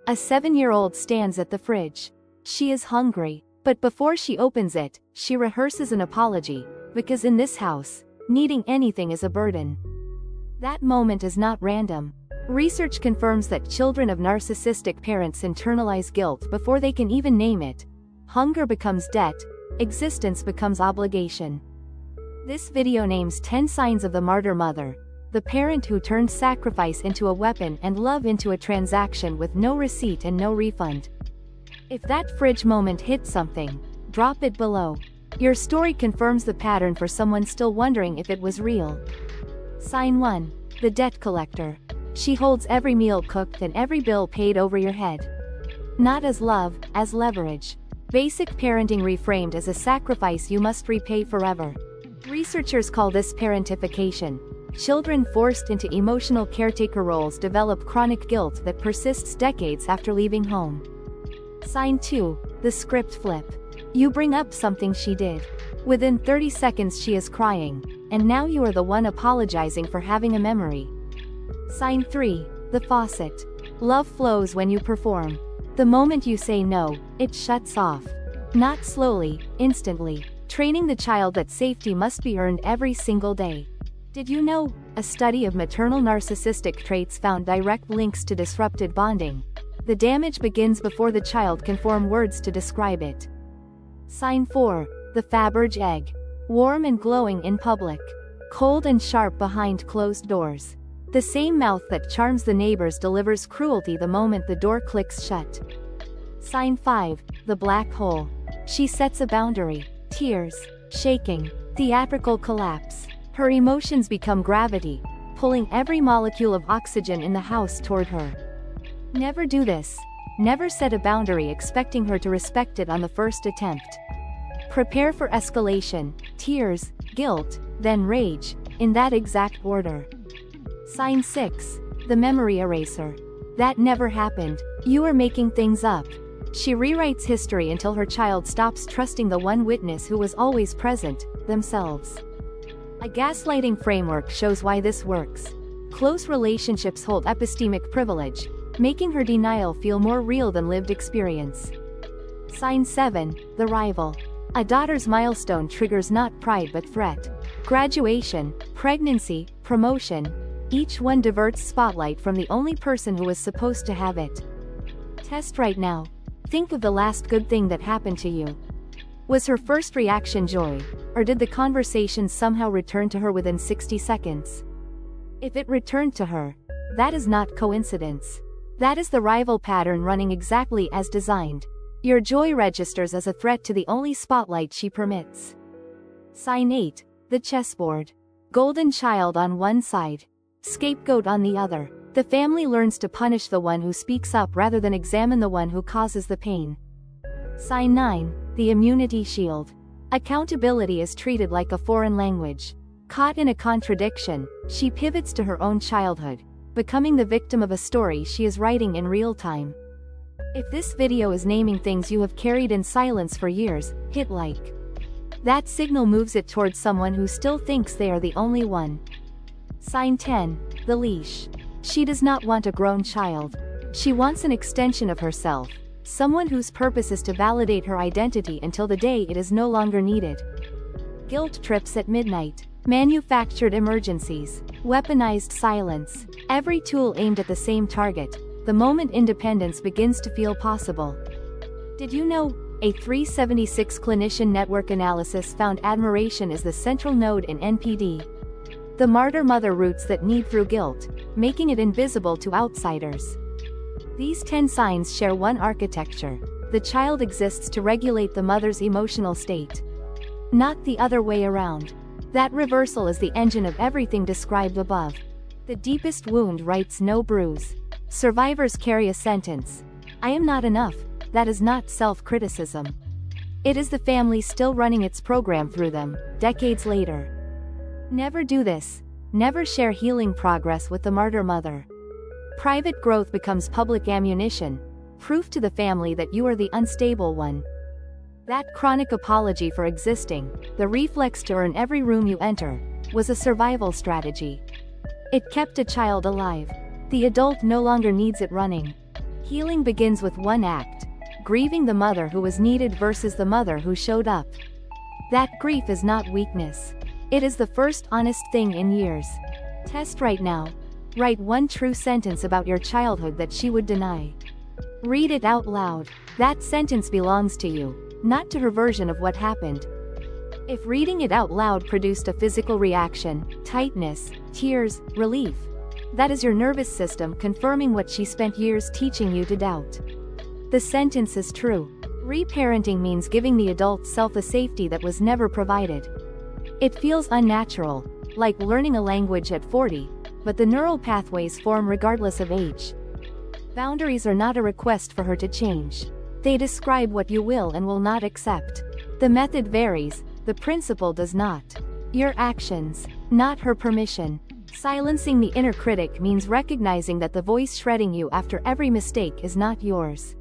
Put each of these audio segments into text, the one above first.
A 7-year-old stands at the fridge. She is hungry, but before she opens it, she rehearses an apology, because in this house, needing anything is a burden. That moment is not random. Research confirms that children of narcissistic parents internalize guilt before they can even name it. Hunger becomes debt, existence becomes obligation. This video names 10 signs of the martyr mother, the parent who turned sacrifice into a weapon and love into a transaction with no receipt and no refund. If that fridge moment hit something, drop it below. Your story confirms the pattern for someone still wondering if it was real. Sign 1. The debt collector. She holds every meal cooked and every bill paid over your head. Not as love, as leverage. Basic parenting reframed as a sacrifice you must repay forever. Researchers call this parentification. Children forced into emotional caretaker roles develop chronic guilt that persists decades after leaving home. Sign 2. The script flip. You bring up something she did. Within 30 seconds she is crying, and now you are the one apologizing for having a memory. Sign 3. The faucet. Love flows when you perform. The moment you say no, it shuts off. Not slowly, instantly. Training the child that safety must be earned every single day. Did you know? A study of maternal narcissistic traits found direct links to disrupted bonding. The damage begins before the child can form words to describe it. Sign 4. The Faberge Egg. Warm and glowing in public. Cold and sharp behind closed doors. The same mouth that charms the neighbors delivers cruelty the moment the door clicks shut. Sign 5. The Black Hole. She sets a boundary. Tears. Shaking. Theatrical collapse. Her emotions become gravity, pulling every molecule of oxygen in the house toward her. Never do this. Never set a boundary expecting her to respect it on the first attempt. Prepare for escalation, tears, guilt, then rage, in that exact order. Sign 6. The Memory Eraser. That never happened. You are making things up. She rewrites history until her child stops trusting the one witness who was always present, themselves. A gaslighting framework shows why this works. Close relationships hold epistemic privilege, making her denial feel more real than lived experience. Sign 7. The Rival. A daughter's milestone triggers not pride but threat. Graduation, pregnancy, promotion. Each one diverts spotlight from the only person who was supposed to have it. Test right now. Think of the last good thing that happened to you. Was her first reaction joy, or did the conversation somehow return to her within 60 seconds? If it returned to her, that is not coincidence. That is the rival pattern running exactly as designed. Your joy registers as a threat to the only spotlight she permits. Sign 8. The Chessboard. Golden child on one side. Scapegoat on the other. The family learns to punish the one who speaks up rather than examine the one who causes the pain. Sign 9. The Immunity Shield. Accountability is treated like a foreign language. Caught in a contradiction, she pivots to her own childhood, becoming the victim of a story she is writing in real time. If this video is naming things you have carried in silence for years, hit like. That signal moves it towards someone who still thinks they are the only one. Sign 10. The Leash. She does not want a grown child. She wants an extension of herself. Someone whose purpose is to validate her identity until the day it is no longer needed. Guilt trips at midnight. Manufactured emergencies. Weaponized silence. Every tool aimed at the same target. The moment independence begins to feel possible. Did you know? A 376 clinician network analysis found admiration is the central node in NPD. The martyr mother roots that need through guilt, making it invisible to outsiders. These 10 signs share one architecture. The child exists to regulate the mother's emotional state. Not the other way around. That reversal is the engine of everything described above. The deepest wound writes no bruise. Survivors carry a sentence. I am not enough. That is not self-criticism. It is the family still running its program through them, decades later. Never do this. Never share healing progress with the martyr mother. Private growth becomes public ammunition, proof to the family that you are the unstable one. That chronic apology for existing, the reflex to earn every room you enter, was a survival strategy. It kept a child alive. The adult no longer needs it running. Healing begins with one act: grieving the mother who was needed versus the mother who showed up. That grief is not weakness. It is the first honest thing in years. Test right now. Write one true sentence about your childhood that she would deny. Read it out loud. That sentence belongs to you, not to her version of what happened. If reading it out loud produced a physical reaction, tightness, tears, relief, that is your nervous system confirming what she spent years teaching you to doubt. The sentence is true. Reparenting means giving the adult self a safety that was never provided. It feels unnatural, like learning a language at 40, but the neural pathways form regardless of age. Boundaries are not a request for her to change. They describe what you will and will not accept. The method varies, the principle does not. Your actions, not her permission. Silencing the inner critic means recognizing that the voice shredding you after every mistake is not yours.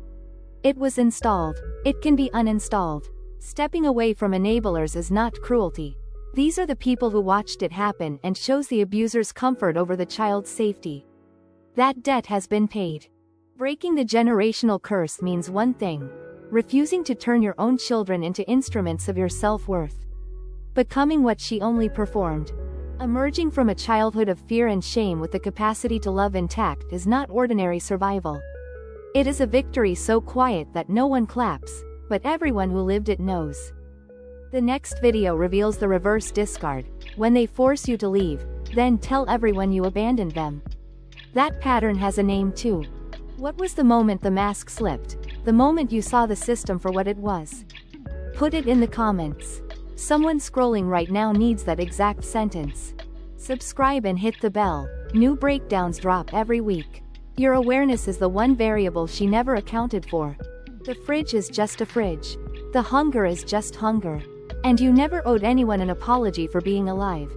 It was installed. It can be uninstalled. Stepping away from enablers is not cruelty. These are the people who watched it happen and chose the abuser's comfort over the child's safety. That debt has been paid. Breaking the generational curse means one thing: refusing to turn your own children into instruments of your self-worth. Becoming what she only performed. Emerging from a childhood of fear and shame with the capacity to love intact is not ordinary survival. It is a victory so quiet that no one claps, but everyone who lived it knows. The next video reveals the reverse discard: when they force you to leave, then tell everyone you abandoned them. That pattern has a name too. What was the moment the mask slipped? The moment you saw the system for what it was? Put it in the comments. Someone scrolling right now needs that exact sentence. Subscribe and hit the bell. New breakdowns drop every week. Your awareness is the one variable she never accounted for. The fridge is just a fridge. The hunger is just hunger. And you never owed anyone an apology for being alive.